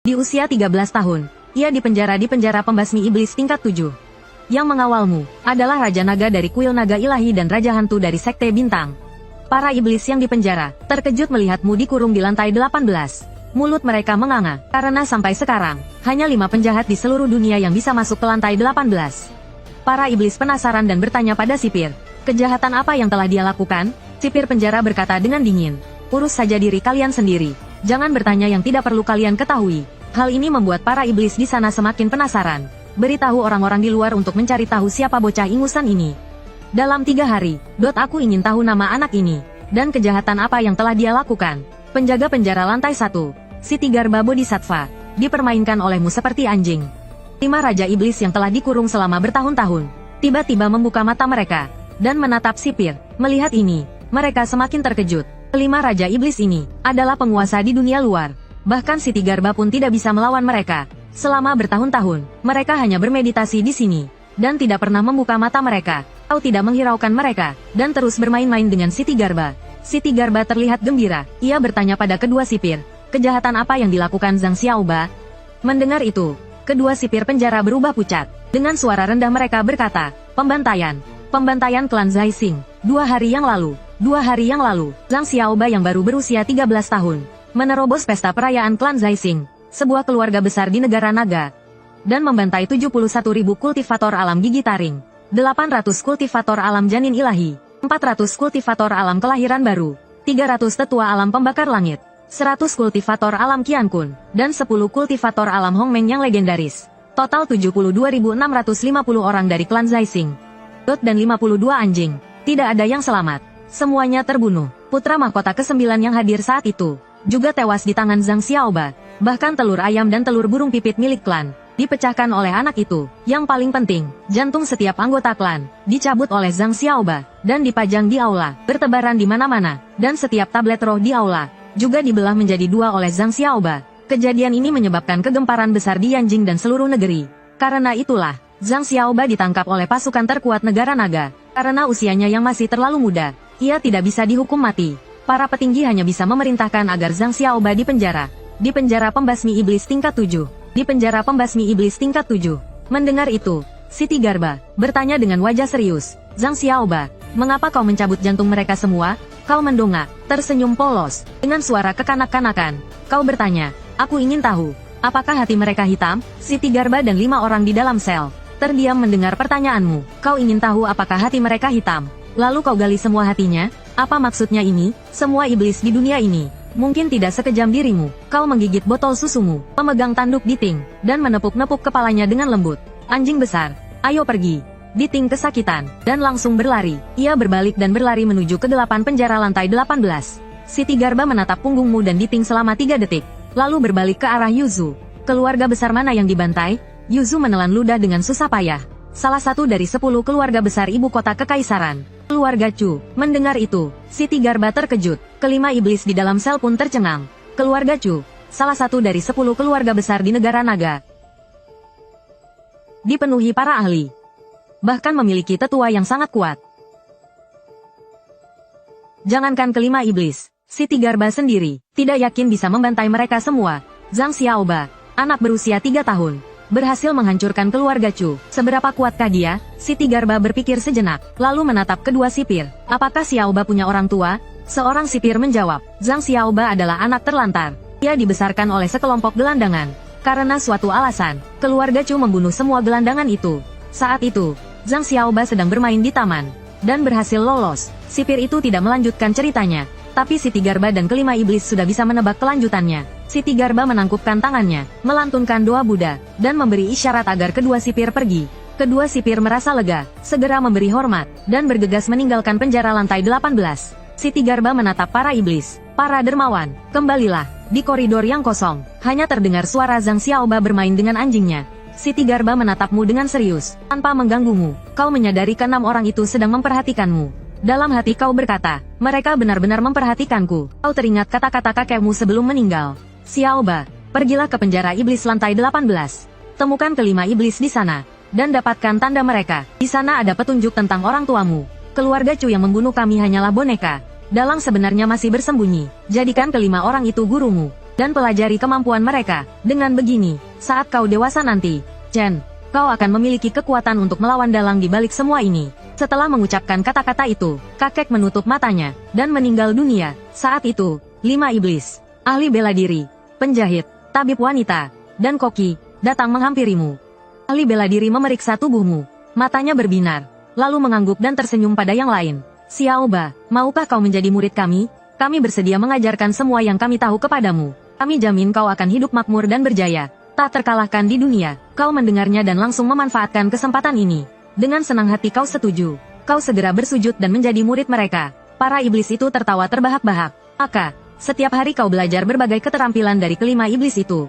Di usia 13 tahun, ia dipenjara di penjara pembasmi iblis tingkat 7. Yang mengawalmu adalah Raja Naga dari Kuil Naga Ilahi dan Raja Hantu dari Sekte Bintang. Para iblis yang dipenjara terkejut melihatmu dikurung di lantai 18. Mulut mereka menganga, karena sampai sekarang, hanya 5 penjahat di seluruh dunia yang bisa masuk ke lantai 18. Para iblis penasaran dan bertanya pada sipir, kejahatan apa yang telah dia lakukan? Sipir penjara berkata dengan dingin, urus saja diri kalian sendiri. Jangan bertanya yang tidak perlu kalian ketahui. Hal ini membuat para iblis di sana semakin penasaran. Beritahu orang-orang di luar untuk mencari tahu siapa bocah ingusan ini. Dalam 3 hari, aku ingin tahu nama anak ini, dan kejahatan apa yang telah dia lakukan. Penjaga penjara lantai 1, Siti Garba Bodhisattva, dipermainkan olehmu seperti anjing. 5 raja iblis yang telah dikurung selama bertahun-tahun, tiba-tiba membuka mata mereka, dan menatap sipir. Melihat ini, mereka semakin terkejut. 5 raja iblis ini adalah penguasa di dunia luar. Bahkan Siti Garba pun tidak bisa melawan mereka. Selama bertahun-tahun, mereka hanya bermeditasi di sini, dan tidak pernah membuka mata mereka, atau tidak menghiraukan mereka, dan terus bermain-main dengan Siti Garba. Siti Garba terlihat gembira. Ia bertanya pada kedua sipir, kejahatan apa yang dilakukan Zhang Xiaoba? Mendengar itu, kedua sipir penjara berubah pucat. Dengan suara rendah mereka berkata, pembantaian. Pembantaian klan Zaising. 2 hari yang lalu, Zhang Xiaoba yang baru berusia 13 tahun, menerobos pesta perayaan klan Zaising, sebuah keluarga besar di negara naga, dan membantai 71.000 kultivator alam gigi taring, 800 kultivator alam janin ilahi, 400 kultivator alam kelahiran baru, 300 tetua alam pembakar langit, 100 kultivator alam Qiankun, dan 10 kultivator alam Hongmeng yang legendaris. Total 72.650 orang dari klan Zaising. Dan 52 anjing. Tidak ada yang selamat. Semuanya terbunuh. Putra mahkota ke-9 yang hadir saat itu juga tewas di tangan Zhang Xiaoba. Bahkan telur ayam dan telur burung pipit milik klan dipecahkan oleh anak itu. Yang paling penting, jantung setiap anggota klan dicabut oleh Zhang Xiaoba dan dipajang di aula, bertebaran di mana-mana, dan setiap tablet roh di aula juga dibelah menjadi 2 oleh Zhang Xiaoba. Kejadian ini menyebabkan kegemparan besar di Yanjing dan seluruh negeri. Karena itulah, Zhang Xiaoba ditangkap oleh pasukan terkuat negara naga. Karena usianya yang masih terlalu muda, ia tidak bisa dihukum mati. Para petinggi hanya bisa memerintahkan agar Zhang Xiaoba dipenjara. Di penjara pembasmi iblis tingkat 7. Di penjara pembasmi iblis tingkat 7. Mendengar itu, Siti Garba bertanya dengan wajah serius, Zhang Xiaoba, mengapa kau mencabut jantung mereka semua? Kau mendongak, tersenyum polos, dengan suara kekanak-kanakan. Kau bertanya, aku ingin tahu, apakah hati mereka hitam? Siti Garba dan 5 orang di dalam sel terdiam mendengar pertanyaanmu. Kau ingin tahu apakah hati mereka hitam? Lalu kau gali semua hatinya? Apa maksudnya ini? Semua iblis di dunia ini mungkin tidak sekejam dirimu. Kau menggigit botol susumu, memegang tanduk Diting, dan menepuk-nepuk kepalanya dengan lembut. Anjing besar, ayo pergi. Diting kesakitan, dan langsung berlari. Ia berbalik dan berlari menuju ke 8 penjara lantai 18. Siti Garba menatap punggungmu dan Diting selama 3 detik, lalu berbalik ke arah Yuzu. Keluarga besar mana yang dibantai? Yuzu menelan ludah dengan susah payah. Salah satu dari 10 keluarga besar ibu kota kekaisaran, keluarga Chu. Mendengar itu, Siti Garba terkejut. Kelima iblis di dalam sel pun tercengang. Keluarga Chu, salah satu dari 10 keluarga besar di negara naga, dipenuhi para ahli, bahkan memiliki tetua yang sangat kuat. Jangankan kelima iblis, Siti Garba sendiri tidak yakin bisa membantai mereka semua. Zhang Xiaoba, anak berusia 3 tahun, berhasil menghancurkan keluarga Chu. Seberapa kuatkah dia? Siti Garba berpikir sejenak, lalu menatap kedua sipir. Apakah Xiaoba punya orang tua? Seorang sipir menjawab, Zhang Xiaoba adalah anak terlantar. Ia dibesarkan oleh sekelompok gelandangan. Karena suatu alasan, keluarga Chu membunuh semua gelandangan itu. Saat itu, Zhang Xiaoba sedang bermain di taman, dan berhasil lolos. Sipir itu tidak melanjutkan ceritanya. Tapi Siti Garba dan kelima iblis sudah bisa menebak kelanjutannya. Siti Garba menangkupkan tangannya, melantunkan doa Buddha, dan memberi isyarat agar kedua sipir pergi. Kedua sipir merasa lega, segera memberi hormat, dan bergegas meninggalkan penjara lantai 18. Siti Garba menatap para iblis. Para dermawan, kembalilah. Di koridor yang kosong, hanya terdengar suara Zhang Xiaoba bermain dengan anjingnya. Siti Garba menatapmu dengan serius, tanpa mengganggumu. Kau menyadari ke-6 orang itu sedang memperhatikanmu. Dalam hati kau berkata, mereka benar-benar memperhatikanku. Kau teringat kata-kata kakekmu sebelum meninggal. Xiaoba, pergilah ke penjara iblis lantai 18. Temukan kelima iblis di sana, dan dapatkan tanda mereka. Di sana ada petunjuk tentang orang tuamu. Keluarga Chu yang membunuh kami hanyalah boneka. Dalang sebenarnya masih bersembunyi. Jadikan kelima orang itu gurumu. dan pelajari kemampuan mereka. Dengan begini, saat kau dewasa nanti, Chen, kau akan memiliki kekuatan untuk melawan dalang di balik semua ini. Setelah mengucapkan kata-kata itu, kakek menutup matanya, dan meninggal dunia. Saat itu, 5 iblis, ahli bela diri, penjahit, tabib wanita, dan koki, datang menghampirimu. Ahli bela diri memeriksa tubuhmu. Matanya berbinar, lalu mengangguk dan tersenyum pada yang lain. Xiao Ba, maukah kau menjadi murid kami? Kami bersedia mengajarkan semua yang kami tahu kepadamu. Kami jamin kau akan hidup makmur dan berjaya, tak terkalahkan di dunia. Kau mendengarnya dan langsung memanfaatkan kesempatan ini. Dengan senang hati kau setuju. Kau segera bersujud dan menjadi murid mereka. Para iblis itu tertawa terbahak-bahak. Maka, setiap hari kau belajar berbagai keterampilan dari kelima iblis itu.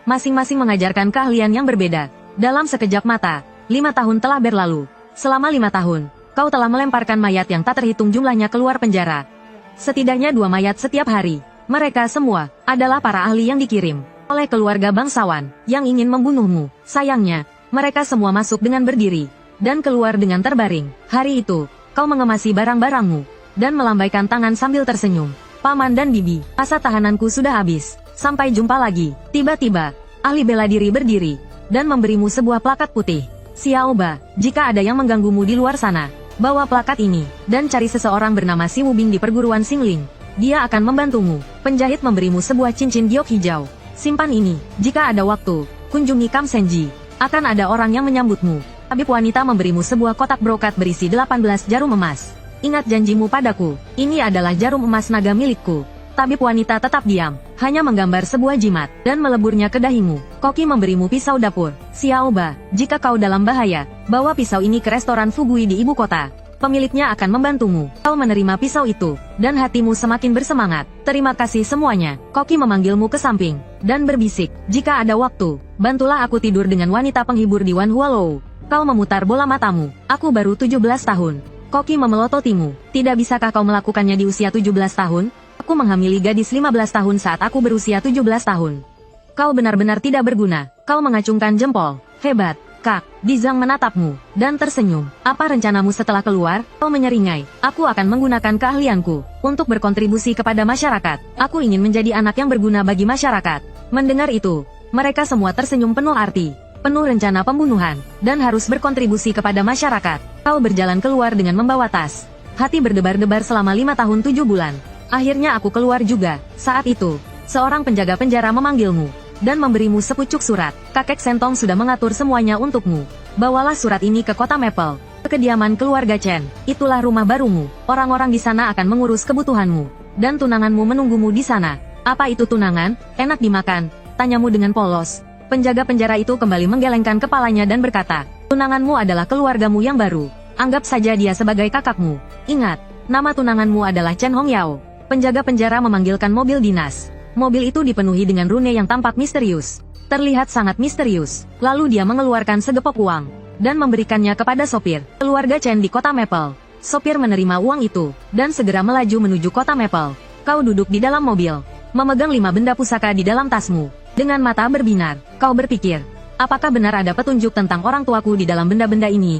Masing-masing mengajarkan keahlian yang berbeda. Dalam sekejap mata, 5 tahun telah berlalu. Selama 5 tahun, kau telah melemparkan mayat yang tak terhitung jumlahnya keluar penjara. Setidaknya 2 mayat setiap hari. Mereka semua adalah para ahli yang dikirim oleh keluarga bangsawan yang ingin membunuhmu. Sayangnya, mereka semua masuk dengan berdiri dan keluar dengan terbaring. Hari itu, kau mengemasi barang-barangmu dan melambaikan tangan sambil tersenyum. Paman dan bibi, masa tahananku sudah habis. Sampai jumpa lagi. Tiba-tiba, ahli bela diri berdiri dan memberimu sebuah plakat putih. Xiao Ba, jika ada yang mengganggumu di luar sana, bawa plakat ini, dan cari seseorang bernama Si Wubing di perguruan Xingling. Dia akan membantumu. Penjahit memberimu sebuah cincin giok hijau. Simpan ini, jika ada waktu, kunjungi Kam Senji. Akan ada orang yang menyambutmu. Tabib wanita memberimu sebuah kotak brokat berisi 18 jarum emas. Ingat janjimu padaku, ini adalah jarum emas naga milikku. Tabib wanita tetap diam, hanya menggambar sebuah jimat, dan meleburnya ke dahimu. Koki memberimu pisau dapur. Xiao Ba, jika kau dalam bahaya, bawa pisau ini ke restoran Fugui di ibu kota. Pemiliknya akan membantumu. Kau menerima pisau itu, dan hatimu semakin bersemangat. Terima kasih semuanya. Koki memanggilmu ke samping, dan berbisik, jika ada waktu, bantulah aku tidur dengan wanita penghibur di Wan Hualou. Kau memutar bola matamu. Aku baru 17 tahun. Koki memelototimu. Tidak bisakah kau melakukannya di usia 17 tahun? Aku menghamili gadis 15 tahun saat aku berusia 17 tahun. Kau benar-benar tidak berguna. Kau mengacungkan jempol. Hebat. Kak, Dizang menatapmu, dan tersenyum. Apa rencanamu setelah keluar? Kau menyeringai. Aku akan menggunakan keahlianku untuk berkontribusi kepada masyarakat. Aku ingin menjadi anak yang berguna bagi masyarakat. Mendengar itu, mereka semua tersenyum penuh arti, penuh rencana pembunuhan, dan harus berkontribusi kepada masyarakat. Kau berjalan keluar dengan membawa tas. Hati berdebar-debar selama 5 tahun 7 bulan. Akhirnya aku keluar juga. Saat itu, seorang penjaga penjara memanggilmu dan memberimu sepucuk surat. Kakek Sentong sudah mengatur semuanya untukmu. Bawalah surat ini ke kota Maple, ke kediaman keluarga Chen. Itulah rumah barumu. Orang-orang di sana akan mengurus kebutuhanmu, dan tunanganmu menunggumu di sana. Apa itu tunangan? Enak dimakan? Tanyamu dengan polos. Penjaga penjara itu kembali menggelengkan kepalanya dan berkata, tunanganmu adalah keluargamu yang baru. Anggap saja dia sebagai kakakmu. Ingat, nama tunanganmu adalah Chen Hongyao. Penjaga penjara memanggilkan mobil dinas. Mobil itu dipenuhi dengan rune yang tampak misterius. Terlihat sangat misterius. Lalu dia mengeluarkan segepok uang dan memberikannya kepada sopir keluarga Chen di kota Maple. Sopir menerima uang itu dan segera melaju menuju kota Maple. Kau duduk di dalam mobil, memegang 5 benda pusaka di dalam tasmu. Dengan mata berbinar, kau berpikir, apakah benar ada petunjuk tentang orang tuaku di dalam benda-benda ini?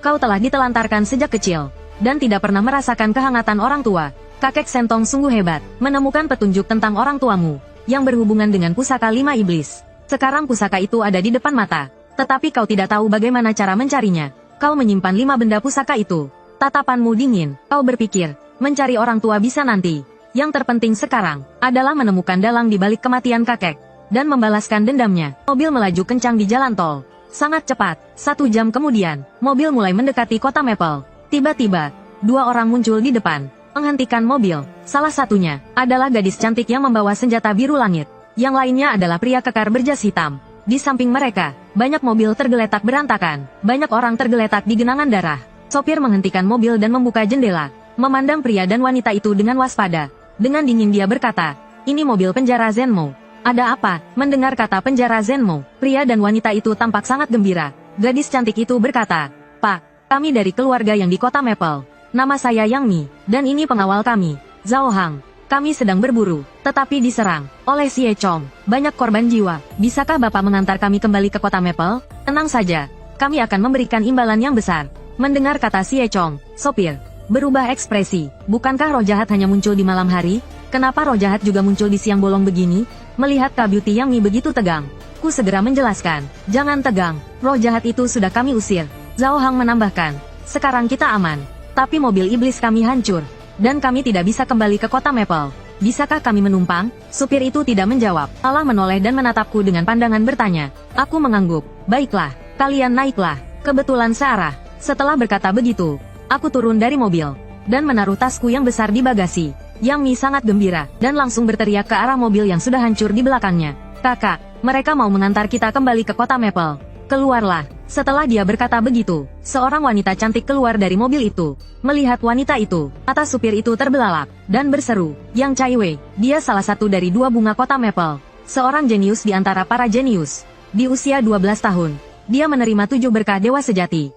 Kau telah ditelantarkan sejak kecil dan tidak pernah merasakan kehangatan orang tua. Kakek Sentong sungguh hebat, menemukan petunjuk tentang orang tuamu, yang berhubungan dengan pusaka 5 iblis. Sekarang pusaka itu ada di depan mata, tetapi kau tidak tahu bagaimana cara mencarinya. Kau menyimpan 5 benda pusaka itu. Tatapanmu dingin, kau berpikir, mencari orang tua bisa nanti. Yang terpenting sekarang, adalah menemukan dalang di balik kematian kakek, dan membalaskan dendamnya. Mobil melaju kencang di jalan tol. Sangat cepat, 1 jam kemudian, mobil mulai mendekati kota Maple. Tiba-tiba, 2 orang muncul di depan, menghentikan mobil. Salah satunya adalah gadis cantik yang membawa senjata biru langit. Yang lainnya adalah pria kekar berjas hitam. Di samping mereka, banyak mobil tergeletak berantakan. Banyak orang tergeletak di genangan darah. Sopir menghentikan mobil dan membuka jendela, memandang pria dan wanita itu dengan waspada. Dengan dingin dia berkata, ini mobil penjara Zenmo. Ada apa? Mendengar kata penjara Zenmo, pria dan wanita itu tampak sangat gembira. Gadis cantik itu berkata, Pak, kami dari keluarga yang di kota Maple. Nama saya Yang Mi, dan ini pengawal kami, Zhao Hang. Kami sedang berburu, tetapi diserang oleh Xie Chong. Banyak korban jiwa. Bisakah Bapak mengantar kami kembali ke kota Maple? Tenang saja, kami akan memberikan imbalan yang besar. Mendengar kata Xie Chong, sopir berubah ekspresi. Bukankah roh jahat hanya muncul di malam hari? Kenapa roh jahat juga muncul di siang bolong begini? Melihat Kak Beauty Yang Mi begitu tegang, ku segera menjelaskan. Jangan tegang, roh jahat itu sudah kami usir. Zhao Hang menambahkan. Sekarang kita aman. Tapi mobil iblis kami hancur. Dan kami tidak bisa kembali ke kota Maple. Bisakah kami menumpang? Supir itu tidak menjawab. Allah menoleh dan menatapku dengan pandangan bertanya. Aku mengangguk. Baiklah, kalian naiklah. Kebetulan searah. Setelah berkata begitu, aku turun dari mobil. Dan menaruh tasku yang besar di bagasi. Yang Mi sangat gembira, dan langsung berteriak ke arah mobil yang sudah hancur di belakangnya. Kakak, mereka mau mengantar kita kembali ke kota Maple. Keluarlah. Setelah dia berkata begitu, seorang wanita cantik keluar dari mobil itu. Melihat wanita itu, mata supir itu terbelalak, dan berseru, Yang Chai Wei, dia salah satu dari 2 bunga kota Maple. Seorang jenius di antara para jenius. Di usia 12 tahun, dia menerima 7 berkah dewa sejati.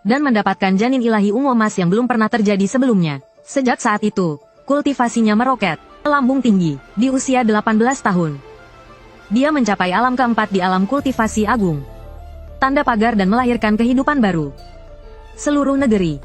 Dan mendapatkan janin ilahi ungu emas yang belum pernah terjadi sebelumnya. Sejak saat itu, kultivasinya meroket, melambung tinggi, di usia 18 tahun. Dia mencapai alam keempat di alam kultivasi agung. Tanda pagar dan melahirkan kehidupan baru. Seluruh negeri.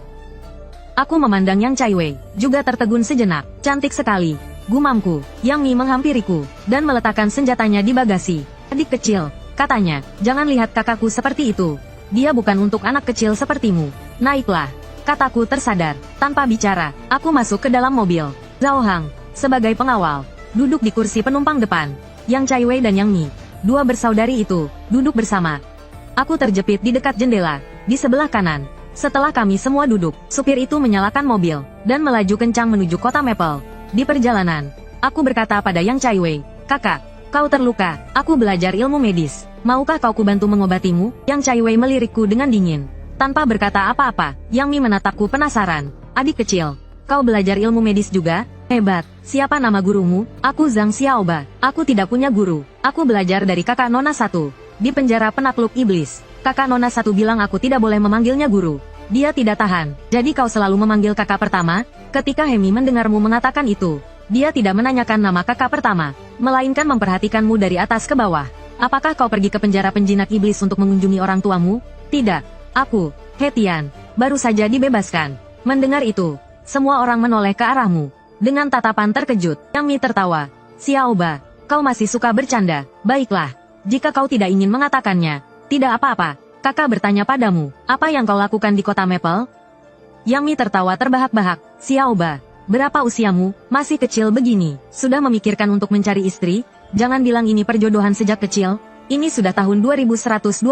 Aku memandang Yang Chai Wei, juga tertegun sejenak. Cantik sekali, gumamku. Yang Mi menghampiriku, dan meletakkan senjatanya di bagasi. Adik kecil, katanya, jangan lihat kakakku seperti itu. Dia bukan untuk anak kecil sepertimu. Naiklah. Kataku tersadar. Tanpa bicara, aku masuk ke dalam mobil. Zhao Hang, sebagai pengawal, duduk di kursi penumpang depan. Yang Chai Wei dan Yang Mi, 2 bersaudari itu, duduk bersama. Aku terjepit di dekat jendela, di sebelah kanan. Setelah kami semua duduk, supir itu menyalakan mobil, dan melaju kencang menuju kota Maple. Di perjalanan, aku berkata pada Yang Chai Wei, Kakak, kau terluka, aku belajar ilmu medis. Maukah kau kubantu mengobatimu? Yang Chai Wei melirikku dengan dingin. Tanpa berkata apa-apa, Yang Mi menatapku penasaran. Adik kecil, kau belajar ilmu medis juga? Hebat. Siapa nama gurumu? Aku Zhang Xiaoba. Aku tidak punya guru. Aku belajar dari kakak Nona 1. Di penjara penakluk iblis. Kakak Nona 1 bilang aku tidak boleh memanggilnya guru. Dia tidak tahan. Jadi kau selalu memanggil kakak pertama? Ketika Hemi mendengarmu mengatakan itu, dia tidak menanyakan nama kakak pertama, melainkan memperhatikanmu dari atas ke bawah. Apakah kau pergi ke penjara penjinak iblis untuk mengunjungi orang tuamu? Tidak. Aku, Hetian, baru saja dibebaskan. Mendengar itu, semua orang menoleh ke arahmu. Dengan tatapan terkejut, Yang Mi tertawa. Xiaoba, kau masih suka bercanda. Baiklah, jika kau tidak ingin mengatakannya, tidak apa-apa. Kakak bertanya padamu, apa yang kau lakukan di kota Maple? Yang Mi tertawa terbahak-bahak. Xiaoba, berapa usiamu? Masih kecil begini. Sudah memikirkan untuk mencari istri? Jangan bilang ini perjodohan sejak kecil. Ini sudah tahun 2125.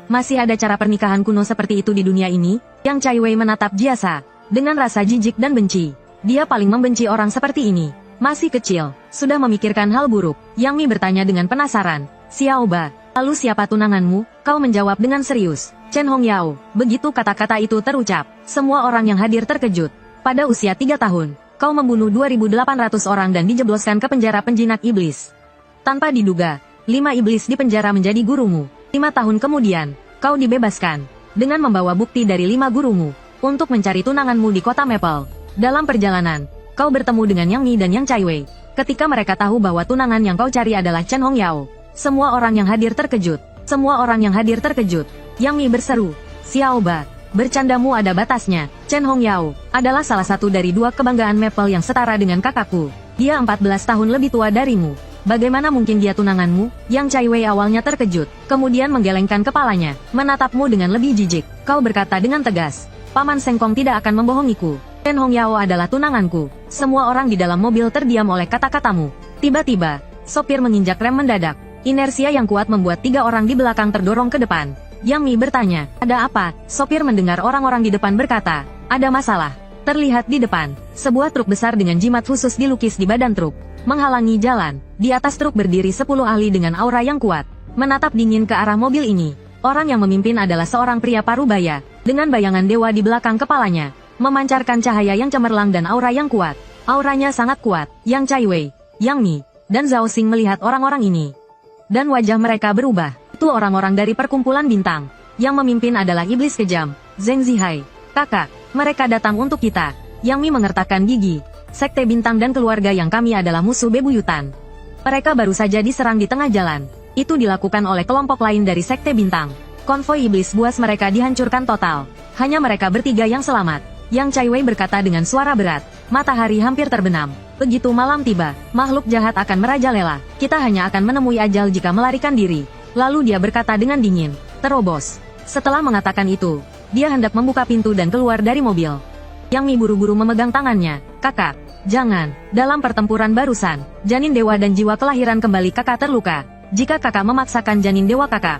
Masih ada cara pernikahan kuno seperti itu di dunia ini? Yang Chai Wei menatap Jiasa dengan rasa jijik dan benci. Dia paling membenci orang seperti ini. Masih kecil, sudah memikirkan hal buruk. Yang Mi bertanya dengan penasaran. Xiaoba, lalu siapa tunanganmu? Kau menjawab dengan serius. Chen Hongyao. Begitu kata-kata itu terucap, semua orang yang hadir terkejut. Pada usia 3 tahun, kau membunuh 2.800 orang dan dijebloskan ke penjara penjinak iblis. Tanpa diduga, 5 iblis di penjara menjadi gurumu. 5 tahun kemudian, kau dibebaskan. Dengan membawa bukti dari 5 gurumu, untuk mencari tunanganmu di kota Maple. Dalam perjalanan, kau bertemu dengan Yang Mi dan Yang Chai Wei. Ketika mereka tahu bahwa tunangan yang kau cari adalah Chen Hongyao, semua orang yang hadir terkejut. Semua orang yang hadir terkejut. Yang Mi berseru, Xiaoba, bercandamu ada batasnya. Chen Hongyao adalah salah satu dari 2 kebanggaan Maple yang setara dengan kakakku. Dia 14 tahun lebih tua darimu. Bagaimana mungkin dia tunanganmu? Yang Chai Wei awalnya terkejut, kemudian menggelengkan kepalanya, menatapmu dengan lebih jijik. Kau berkata dengan tegas, Paman Sengkong tidak akan membohongiku. Chen Hongyao adalah tunanganku. Semua orang di dalam mobil terdiam oleh kata-katamu. Tiba-tiba, sopir menginjak rem mendadak. Inersia yang kuat membuat 3 orang di belakang terdorong ke depan. Yang Mi bertanya, ada apa? Sopir mendengar orang-orang di depan berkata, ada masalah. Terlihat di depan, sebuah truk besar dengan jimat khusus dilukis di badan truk, menghalangi jalan. Di atas truk berdiri 10 ahli dengan aura yang kuat, menatap dingin ke arah mobil ini. Orang yang memimpin adalah seorang pria parubaya, dengan bayangan dewa di belakang kepalanya, memancarkan cahaya yang cemerlang dan aura yang kuat. Auranya sangat kuat. Yang Chai Wei, Yang Mi, dan Zhao Xing melihat orang-orang ini. Dan wajah mereka berubah. Itu orang-orang dari perkumpulan bintang. Yang memimpin adalah iblis kejam, Zheng Zihai. Kakak, mereka datang untuk kita. Yang Mi mengertakkan gigi. Sekte bintang dan keluarga yang kami adalah musuh bebuyutan. Mereka baru saja diserang di tengah jalan. Itu dilakukan oleh kelompok lain dari sekte bintang. Konvoi iblis buas mereka dihancurkan total. Hanya mereka bertiga yang selamat. Yang Chai Wei berkata dengan suara berat. Matahari hampir terbenam. Begitu malam tiba, makhluk jahat akan merajalela. Kita hanya akan menemui ajal jika melarikan diri. Lalu dia berkata dengan dingin, terobos. Setelah mengatakan itu, dia hendak membuka pintu dan keluar dari mobil. Yang Mi buru-buru memegang tangannya. Kakak, jangan. Dalam pertempuran barusan, janin dewa dan jiwa kelahiran kembali kakak terluka. Jika kakak memaksakan janin dewa kakak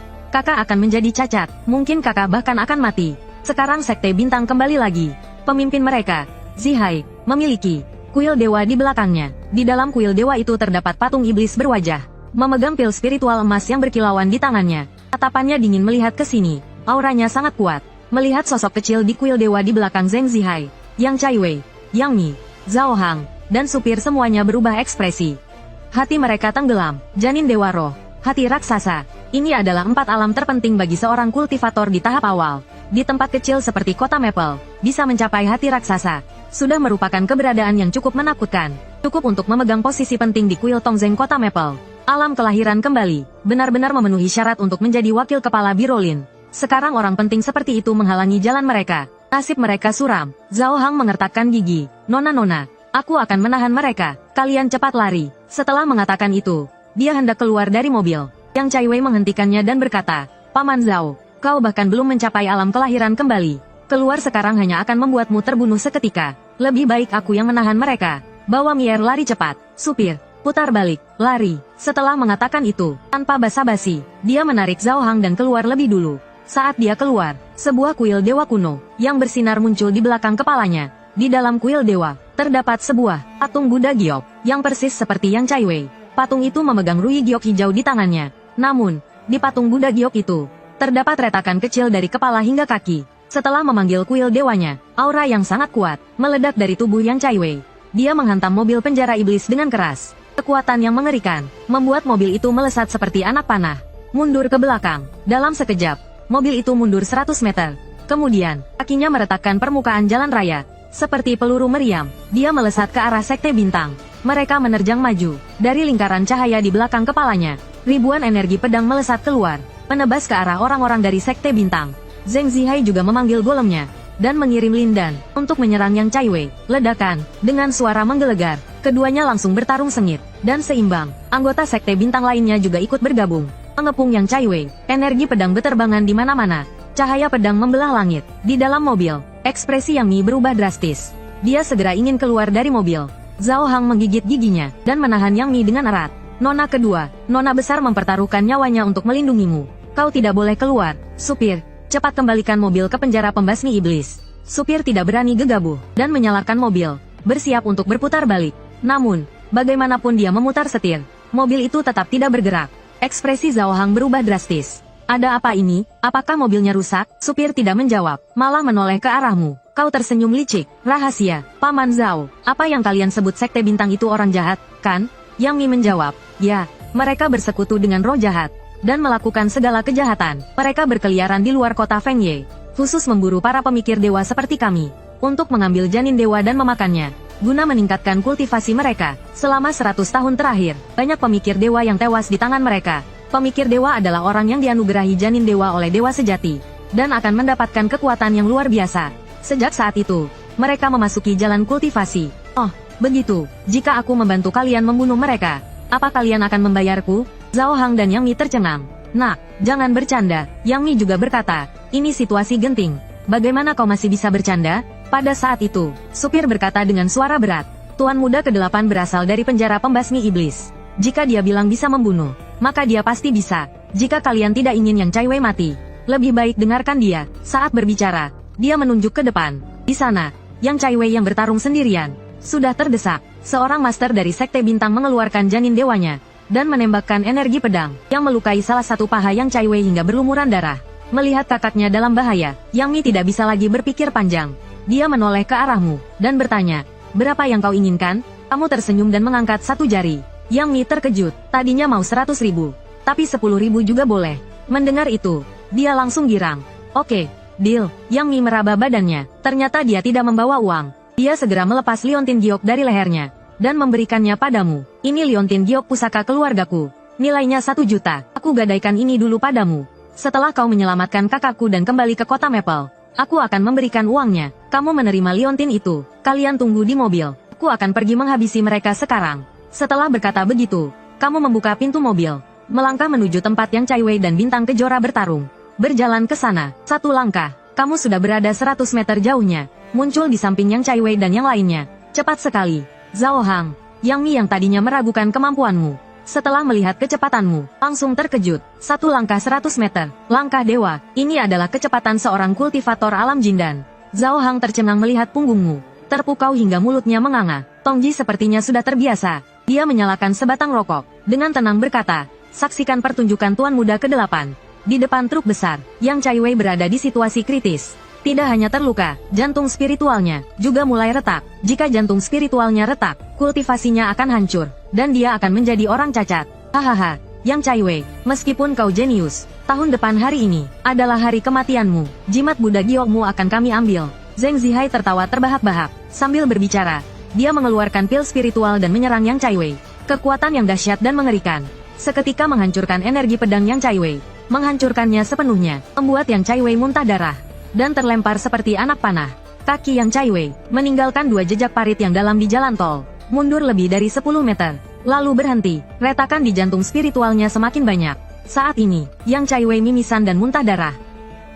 akan menjadi cacat. Mungkin kakak bahkan akan mati. Sekarang Sekte Bintang kembali lagi. Pemimpin mereka, Zihai, memiliki kuil dewa di belakangnya. Di dalam kuil dewa itu terdapat patung iblis berwajah, memegang pil spiritual emas yang berkilauan di tangannya. Tatapannya dingin melihat ke sini. Auranya sangat kuat. Melihat sosok kecil di kuil dewa di belakang Zheng Zihai, Yang Chai Wei, Yang Mi, Zhao Hang, dan supir semuanya berubah ekspresi. Hati mereka tenggelam. Janin dewa roh, hati raksasa. Ini adalah 4 alam terpenting bagi seorang kultivator di tahap awal. Di tempat kecil seperti kota Maple, bisa mencapai hati raksasa sudah merupakan keberadaan yang cukup menakutkan. Cukup untuk memegang posisi penting di kuil Tongzheng kota Maple. Alam kelahiran kembali, benar-benar memenuhi syarat untuk menjadi wakil kepala Birolin. Sekarang orang penting seperti itu menghalangi jalan mereka. Nasib mereka suram. Zhao Hang mengertakkan gigi. Nona-nona, aku akan menahan mereka. Kalian cepat lari. Setelah mengatakan itu, dia hendak keluar dari mobil. Yang Chai Wei menghentikannya dan berkata, Paman Zhao, kau bahkan belum mencapai alam kelahiran kembali. Keluar sekarang hanya akan membuatmu terbunuh seketika. Lebih baik aku yang menahan mereka. Bawa Mier lari cepat. Supir, putar balik, lari. Setelah mengatakan itu, tanpa basa-basi, dia menarik Zhao Hang dan keluar lebih dulu. Saat dia keluar, sebuah kuil dewa kuno yang bersinar muncul di belakang kepalanya. Di dalam kuil dewa, terdapat sebuah patung Buddha giok yang persis seperti Yang Chai Wei. Patung itu memegang rui giok hijau di tangannya. Namun, di patung Buddha giok itu, terdapat retakan kecil dari kepala hingga kaki. Setelah memanggil kuil dewanya, aura yang sangat kuat meledak dari tubuh Yang Chai Wei. Dia menghantam mobil penjara iblis dengan keras. Kekuatan yang mengerikan membuat mobil itu melesat seperti anak panah. Mundur ke belakang. Dalam sekejap, mobil itu mundur 100 meter. Kemudian, kakinya meretakkan permukaan jalan raya. Seperti peluru meriam, dia melesat ke arah Sekte Bintang. Mereka menerjang maju. Dari lingkaran cahaya di belakang kepalanya, ribuan energi pedang melesat keluar, menebas ke arah orang-orang dari Sekte Bintang. Zheng Zihai juga memanggil golemnya, dan mengirim Lindan untuk menyerang Yang Chai Wei. Ledakan, dengan suara menggelegar, keduanya langsung bertarung sengit, dan seimbang. Anggota Sekte Bintang lainnya juga ikut bergabung, mengepung Yang Chai Wei. Energi pedang beterbangan di mana-mana. Cahaya pedang membelah langit. Di dalam mobil, ekspresi Yang Mi berubah drastis. Dia segera ingin keluar dari mobil. Zhao Hang menggigit giginya, dan menahan Yang Mi dengan erat. Nona kedua, nona besar mempertaruhkan nyawanya untuk melindungimu. Kau tidak boleh keluar, supir. Cepat kembalikan mobil ke penjara pembasmi iblis. Supir tidak berani gegabah, dan menyalakan mobil, bersiap untuk berputar balik. Namun, bagaimanapun dia memutar setir, mobil itu tetap tidak bergerak. Ekspresi Zhao Hang berubah drastis. Ada apa ini? Apakah mobilnya rusak? Supir tidak menjawab, malah menoleh ke arahmu. Kau tersenyum licik. Rahasia, Paman Zhao. Apa yang kalian sebut Sekte Bintang itu orang jahat, kan? Yang Mi menjawab, ya, mereka bersekutu dengan roh jahat dan melakukan segala kejahatan. Mereka berkeliaran di luar kota Fengye, khusus memburu para pemikir dewa seperti kami, untuk mengambil janin dewa dan memakannya, guna meningkatkan kultivasi mereka. Selama 100 tahun terakhir, banyak pemikir dewa yang tewas di tangan mereka. Pemikir dewa adalah orang yang dianugerahi janin dewa oleh dewa sejati, dan akan mendapatkan kekuatan yang luar biasa. Sejak saat itu, mereka memasuki jalan kultivasi. Oh, begitu. Jika aku membantu kalian membunuh mereka, apa kalian akan membayarku? Zhao Hang dan Yang Mi tercengang. Nak, jangan bercanda. Yang Mi juga berkata, ini situasi genting. Bagaimana kau masih bisa bercanda? Pada saat itu, supir berkata dengan suara berat, Tuan muda ke-8 berasal dari penjara pembasmi iblis. Jika dia bilang bisa membunuh, maka dia pasti bisa. Jika kalian tidak ingin Yang Chai Wei mati, lebih baik dengarkan dia. Saat berbicara, dia menunjuk ke depan. Di sana, Yang Chai Wei yang bertarung sendirian, sudah terdesak. Seorang master dari Sekte Bintang mengeluarkan janin dewanya, dan menembakkan energi pedang, yang melukai salah satu paha Yang Chai Wei hingga berlumuran darah. Melihat kakaknya dalam bahaya, Yang Mi tidak bisa lagi berpikir panjang. Dia menoleh ke arahmu, dan bertanya, berapa yang kau inginkan? Kamu tersenyum dan mengangkat satu jari. Yang Mi terkejut, tadinya mau 100.000, tapi 10.000 juga boleh. Mendengar itu, dia langsung girang. Oke, deal. Yang Mi meraba badannya, ternyata dia tidak membawa uang. Dia segera melepas liontin giok dari lehernya, dan memberikannya padamu. Ini liontin giok pusaka keluargaku. Nilainya 1 juta. Aku gadaikan ini dulu padamu. Setelah kau menyelamatkan kakakku dan kembali ke kota Maple, aku akan memberikan uangnya. Kamu menerima liontin itu. Kalian tunggu di mobil. Aku akan pergi menghabisi mereka sekarang. Setelah berkata begitu, kamu membuka pintu mobil, melangkah menuju tempat Yang Chai Wei dan Bintang Kejora bertarung. Berjalan ke sana, 1 langkah, kamu sudah berada 100 meter jauhnya, muncul di samping Yang Chai Wei dan yang lainnya. Cepat sekali, Zhao Hang. Yang Mi yang tadinya meragukan kemampuanmu, setelah melihat kecepatanmu, langsung terkejut. 1 langkah 100 meter, langkah dewa, ini adalah kecepatan seorang kultivator alam Jindan. Zhao Hang tercengang melihat punggungmu, terpukau hingga mulutnya menganga. Tongji sepertinya sudah terbiasa. Dia menyalakan sebatang rokok, dengan tenang berkata, saksikan pertunjukan Tuan Muda ke-8. Di depan truk besar, Yang Chai Wei berada di situasi kritis. Tidak hanya terluka, jantung spiritualnya juga mulai retak. Jika jantung spiritualnya retak, kultivasinya akan hancur, dan dia akan menjadi orang cacat. Hahaha, Yang Chai Wei, meskipun kau jenius, tahun depan hari ini adalah hari kematianmu. Jimat Buddha giokmu akan kami ambil. Zheng Zihai tertawa terbahak-bahak. Sambil berbicara, dia mengeluarkan pil spiritual dan menyerang Yang Chai Wei. Kekuatan yang dahsyat dan mengerikan, seketika menghancurkan energi pedang Yang Chai Wei. Menghancurkannya sepenuhnya, membuat Yang Chai Wei muntah darah, dan terlempar seperti anak panah. Kaki Yang Chai Wei meninggalkan 2 jejak parit yang dalam di jalan tol, mundur lebih dari 10 meter, lalu berhenti. Retakan di jantung spiritualnya semakin banyak. Saat ini, Yang Chai Wei mimisan dan muntah darah.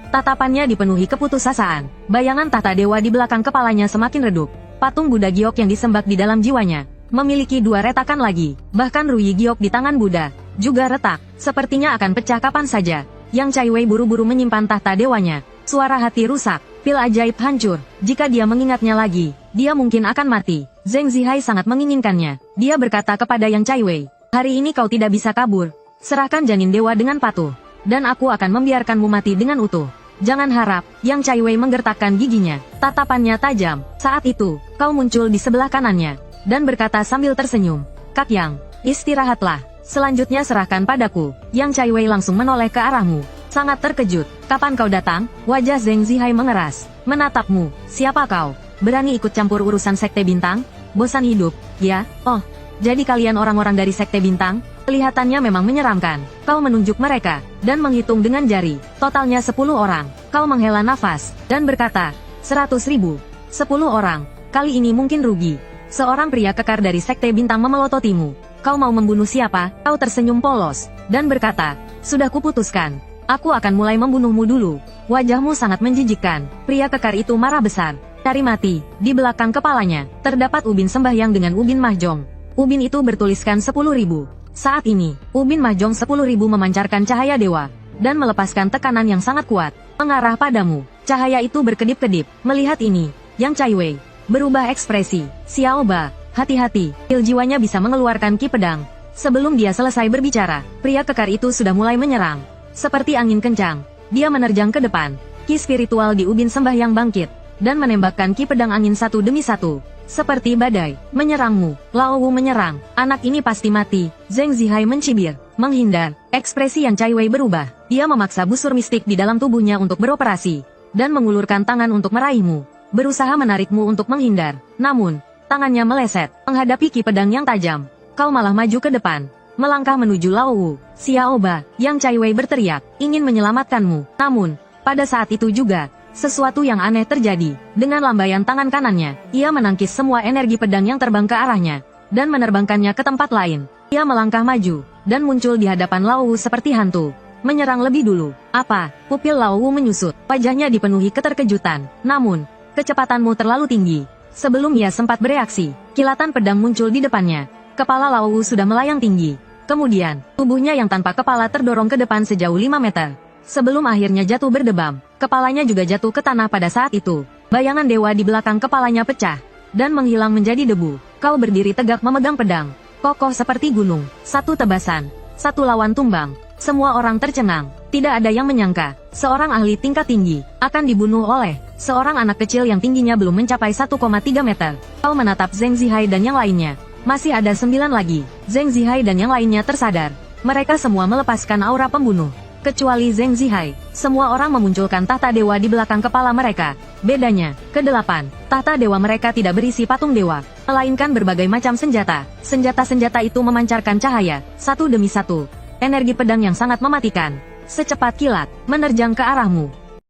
Tatapannya dipenuhi keputusasaan. Bayangan tahta dewa di belakang kepalanya semakin redup. Patung Buddha Giok yang disembah di dalam jiwanya memiliki 2 retakan lagi. Bahkan Ruyi Giok di tangan Buddha juga retak, sepertinya akan pecah kapan saja. Yang Chai Wei buru-buru menyimpan tahta dewanya. Suara hati rusak, pil ajaib hancur. Jika dia mengingatnya lagi, dia mungkin akan mati. Zheng Zihai sangat menginginkannya. Dia berkata kepada Yang Chai Wei, hari ini kau tidak bisa kabur. Serahkan janin dewa dengan patuh, dan aku akan membiarkanmu mati dengan utuh. Jangan harap. Yang Chai Wei menggertakkan giginya. Tatapannya tajam. Saat itu, kau muncul di sebelah kanannya, dan berkata sambil tersenyum, Kak Yang, istirahatlah. Selanjutnya serahkan padaku. Yang Chai Wei langsung menoleh ke arahmu, sangat terkejut. Kapan kau datang? Wajah Zheng Zihai mengeras, menatapmu. Siapa kau? Berani ikut campur urusan Sekte Bintang? Bosan hidup, ya? Oh, jadi kalian orang-orang dari Sekte Bintang? Kelihatannya memang menyeramkan. Kau menunjuk mereka, dan menghitung dengan jari. Totalnya 10 orang. Kau menghela nafas, dan berkata, 100.000. 10 orang. Kali ini mungkin rugi. Seorang pria kekar dari Sekte Bintang memelototimu. Kau mau membunuh siapa? Kau tersenyum polos, dan berkata, sudah kuputuskan. Aku akan mulai membunuhmu dulu. Wajahmu sangat menjijikkan. Pria kekar itu marah besar. Cari mati. Di belakang kepalanya, terdapat ubin sembahyang dengan ubin mahjong. Ubin itu bertuliskan 10.000. Saat ini, ubin mahjong 10.000 memancarkan cahaya dewa, dan melepaskan tekanan yang sangat kuat, mengarah padamu. Cahaya itu berkedip-kedip. Melihat ini, Yang Chai Wei berubah ekspresi. Xiao Ba, hati-hati, pil jiwanya bisa mengeluarkan ki pedang. Sebelum dia selesai berbicara, pria kekar itu sudah mulai menyerang. Seperti angin kencang, dia menerjang ke depan. Ki spiritual di ubin sembahyang bangkit, dan menembakkan ki pedang angin satu demi satu. Seperti badai, menyerangmu. Lao Wu menyerang, anak ini pasti mati. Zheng Zihai mencibir, menghindar. Ekspresi Yang Chai Wei berubah. Dia memaksa busur mistik di dalam tubuhnya untuk beroperasi, dan mengulurkan tangan untuk meraihmu, berusaha menarikmu untuk menghindar. Namun, tangannya meleset, menghadapi ki pedang yang tajam. Kau malah maju ke depan, melangkah menuju Lao Wu. Xiao Ba, Yang Chai Wei berteriak, ingin menyelamatkanmu. Namun, pada saat itu juga, sesuatu yang aneh terjadi. Dengan lambaian tangan kanannya, ia menangkis semua energi pedang yang terbang ke arahnya, dan menerbangkannya ke tempat lain. Ia melangkah maju, dan muncul di hadapan Lao Wu seperti hantu. Menyerang lebih dulu. Apa? Pupil Lao Wu menyusut. Wajahnya dipenuhi keterkejutan. Namun, kecepatanmu terlalu tinggi. Sebelum ia sempat bereaksi, kilatan pedang muncul di depannya. Kepala Lao Wu sudah melayang tinggi. Kemudian, tubuhnya yang tanpa kepala terdorong ke depan sejauh 5 meter. Sebelum akhirnya jatuh berdebam, kepalanya juga jatuh ke tanah pada saat itu. Bayangan dewa di belakang kepalanya pecah, dan menghilang menjadi debu. Kau berdiri tegak memegang pedang, kokoh seperti gunung. Satu tebasan, satu lawan tumbang. Semua orang tercengang. Tidak ada yang menyangka, seorang ahli tingkat tinggi akan dibunuh oleh seorang anak kecil yang tingginya belum mencapai 1,3 meter. Kau menatap Zheng Zihai dan yang lainnya. Masih ada 9 lagi. Zheng Zihai dan yang lainnya tersadar. Mereka semua melepaskan aura pembunuh. Kecuali Zheng Zihai, semua orang memunculkan tahta dewa di belakang kepala mereka. Bedanya, ke-8, tahta dewa mereka tidak berisi patung dewa, melainkan berbagai macam senjata. Senjata-senjata itu memancarkan cahaya, satu demi satu. Energi pedang yang sangat mematikan, secepat kilat, menerjang ke arahmu.